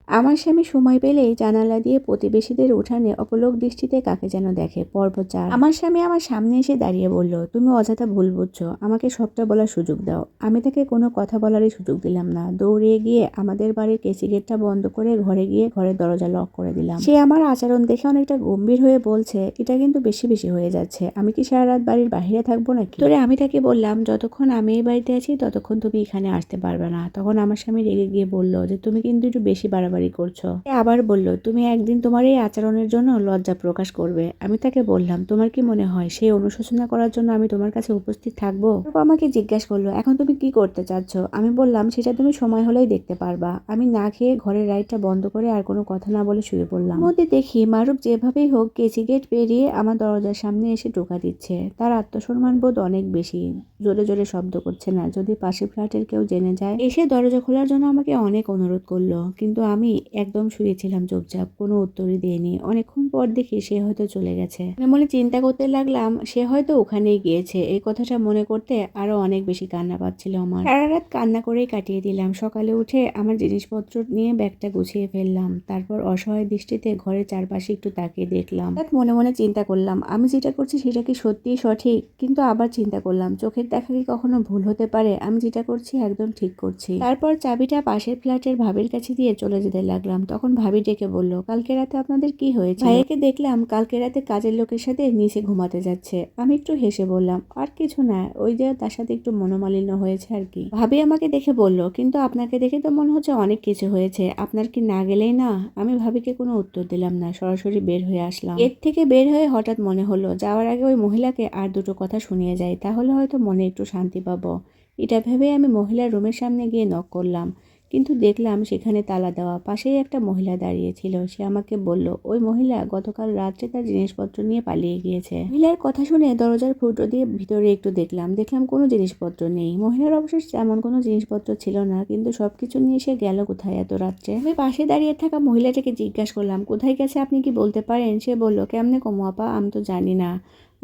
আমার স্বামী সময় পেলেই জানালা দিয়ে প্রতিবেশীদের উঠানে অপলক দৃষ্টিতে কাকে যেন দেখে। পর্ব 4। আমার স্বামী আমার সামনে এসে দাঁড়িয়ে বলল, তুমি অযথা ভুল বুঝছো, আমাকে সবটা বলার সুযোগ দাও। আমি তাকে কোনো কথা বলারই সুযোগ দিলাম না। দৌড়ে গিয়ে আমাদের বাড়ির কেসি গেটটা বন্ধ করে ঘরে গিয়ে ঘরের দরজা লক করে দিলাম। সে আমার আচরণ দেখে অনেকটা গম্ভীর হয়ে বলছে, এটা কিন্তু বেশি বেশি হয়ে যাচ্ছে। আমি কি সারা রাত বাড়ির বাইরে থাকবো নাকি? তোরে আমি তাকে বললাম, যতক্ষণ আমি এই বাড়িতে আছি ততক্ষণ তুমি এখানে আসতে পারবে না। তখন আমার স্বামী রেগে গিয়ে বলল যে তুমি কিন্তু একটু বেশি বাড়াবাড়ি করছো। আবার বলল, তুমি একদিন তোমার এই আচরণের জন্য লজ্জা প্রকাশ করবে। আমি তাকে বললাম, তোমার কি মনে হয় সেই অনুশোচনা করার জন্য আমি তোমার কাছে উপস্থিত থাকবো? আমাকে জিজ্ঞাসা করলো, এখন তুমি কি করতে চাচ্ছ? আমি বললাম, সেটা তুমি সময় হলেই দেখতে পারবা। আমি না খেয়ে ঘরের লাইটটা বন্ধ করে আর কোনো কথা না বলে শুয়ে পড়লাম। মধ্যে দেখি মারুফ যেভাবেই হোক কেসি গেট পেরিয়ে আমার দরজার সামনে এসে টোকা দিচ্ছে। তার আত্মসম্মান বোধ অনেক বেশি। জোরে জোরে শব্দ করছে না, যদি পাশের ফ্ল্যাটের কেউ জেনে যায়। এসে দরজা খোলার জন্য আমাকে অনেক অনুরোধ করলো, কিন্তু আমি একদম শুয়েছিলাম চুপচাপ, কোনো উত্তরই দিইনি। অনেকক্ষণ পর দেখি সে হয়তো চলে গেছে। মনে মনে চিন্তা করতে লাগলাম, সে হয়তো ওখানেই গিয়েছে। এই কথাটা মনে করতে আরো অনেক বেশি কান্না পাচ্ছিল আমার। সারা রাত কান্না করেই কাটিয়ে দিলাম। সকালে উঠে আমার জিনিসপত্র নিয়ে ব্যাগটা গুছিয়ে ফেললাম। তারপর অসহায় দৃষ্টিতে ঘরের চারপাশে একটু তাকিয়ে দেখলাম। মনে মনে চিন্তা করলাম, আমি যেটা করছি সেটা কি সত্যিই সঠিক? কিন্তু আবার চিন্তা করলাম, চোখের দেখা কি কখনো ভুল হতে পারে? আমি যেটা করছি একদম ঠিক করছি। তারপর চাবিটা পাশের ফ্ল্যাটের ভাবির কাছে দিয়ে চলে যেতে লাগলাম। তখন ভাবি ডেকে বলল, কালকে রাতে আপনাদের কি হয়েছে? ভাইয়াকে দেখলাম কালকে রাতে কাজের লোকের সাথে নিচে ঘুমাতে যাচ্ছে। আমি একটু হেসে বললাম, আর কিছু না, ওই যে তার সাথে একটু মনোমালিন্য হয়েছে আর কি। ভাবি আমাকে দেখে বলল, কিন্তু আপনাকে দেখে তো মনে হচ্ছে অনেক কিছু হয়েছে, আপনার কি না গেলেই না? আমি ভাবিকে কোনো উত্তর দিলাম না, সরাসরি বের হয়ে আসলাম। গেট থেকে বের হয়ে হঠাৎ মনে হলো, যাওয়ার আগে ওই মহিলাকে আর দুটো কথা শুনিয়ে যাই, তাহলে হয়তো মনে একটু শান্তি পাবো। এটা ভেবে আমি মহিলার রুমের সামনে গিয়ে নক করলাম, কিন্তু দেখলাম সেখানে তালা দেওয়া। পাশেই একটা মহিলা দাঁড়িয়ে ছিল। সে আমাকে বলল, ওই মহিলা গতকাল রাত্রে তার জিনিসপত্র নিয়ে পালিয়ে গিয়েছে। মহিলার কথা শুনে দরজার ফুটো দিয়ে ভিতরে একটু দেখলাম কোনো জিনিসপত্র নেই। মহিলার অবশ্য তেমন কোনো জিনিসপত্র ছিল না, কিন্তু সবকিছু নিয়ে সে গেল কোথায় এত রাত্রে? আমি পাশে দাঁড়িয়ে থাকা মহিলাটাকে জিজ্ঞাসা করলাম, কোথায় গেছে আপনি কি বলতে পারেন? সে বলল, কেমনে কমো আপা, আমি তো জানি না।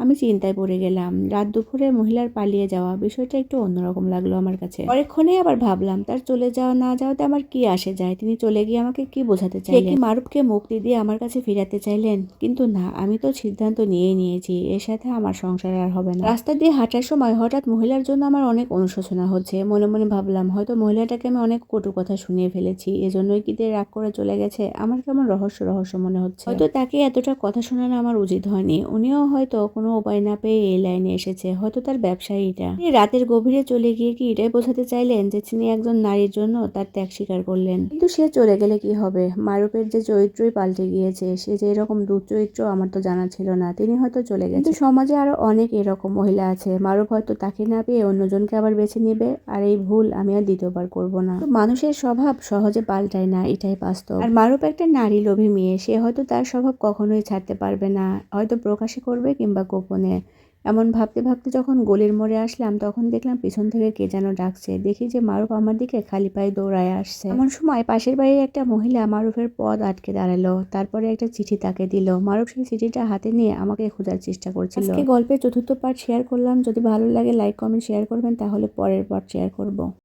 আমি চিন্তায় পড়ে গেলাম। রাত দুপুরে মহিলার পালিয়ে যাওয়া, বিষয়টা একটু অন্যরকম লাগলো আমার কাছে। পরেক্ষণে আবার ভাবলাম, তার চলে যাওয়া না যাওয়াতে আমার কি আসে যায়? তিনি চলে গিয়ে আমাকে কি বোঝাতে চাইলেন? কি মারুফকে মুক্তি দিয়ে আমার কাছে ফিরাতে চাইলেন? কিন্তু না, আমি তো সিদ্ধান্ত নিয়েই নিয়েছি, এর সাথে আমার সংসার আর হবে না। রাস্তা দিয়ে হাঁটার সময় হঠাৎ মহিলার জন্য আমার অনেক অনুশোচনা হচ্ছে। মনে মনে ভাবলাম, হয়তো মহিলাটাকে আমি অনেক কটু কথা শুনিয়ে ফেলেছি, এজন্যই কি রাগ করে চলে গেছে। আমার কেমন রহস্য রহস্য মনে হচ্ছে। হয়তো তাকে এতটা কথা শোনানো আমার উচিত হয়নি। উনিও হয়তো কোনো উপায় না পেয়ে এই লাইনে এসেছে। হয়তো তার ব্যবসায়ী এটা। তিনি রাতের গভীরে চলে গিয়ে কি এটাই বোঝাতে চাইলেন যে তিনি একজন নারীর জন্য তার ত্যাগ স্বীকার করলেন? কিন্তু সে চলে গেলে কি হবে? মারুফের যে চরিত্রই পাল্টে গিয়েছে, সে যে এরকম দুচরিত্র আমার তো জানা ছিল না। তিনি হয়তো চলে গেছে, কিন্তু সমাজে আরো অনেক এরকম মহিলা আছে। মারুফ হয়তো তাকে না পেয়ে অন্যজনকে আবার বেছে নেবে, আর এই ভুল আমি আর দ্বিতীয়বার করব না। মানুষের স্বভাব সহজে পাল্টায় না, এটাই বাস্তব। আর মারুফ একটা নারী লোভী মেয়ে, সে হয়তো তার স্বভাব কখনোই ছাড়তে পারবে না, হয়তো প্রকাশে করবে কিংবা গোপনে। এমন ভাবতে ভাবতে যখন গলির মোড়ে আসলাম, তখন দেখলাম পিছন থেকে কে যেন ডাকছে। দেখি যে মারুফ আমার দিকে খালি পায়ে দৌড়ায় আসছে। এমন সময় পাশের বাড়ির একটা মহিলা মারুফের পথ আটকে দাঁড়ালো। তারপরে একটা চিঠি তাকে দিল। মারুফ সেই চিঠিটা হাতে নিয়ে আমাকে খোঁজার চেষ্টা করছিল। আজকে গল্পের চতুর্থ পার্ট শেয়ার করলাম। যদি ভালো লাগে লাইক কমেন্ট শেয়ার করবেন, তাহলে পরের পার্ট শেয়ার করব।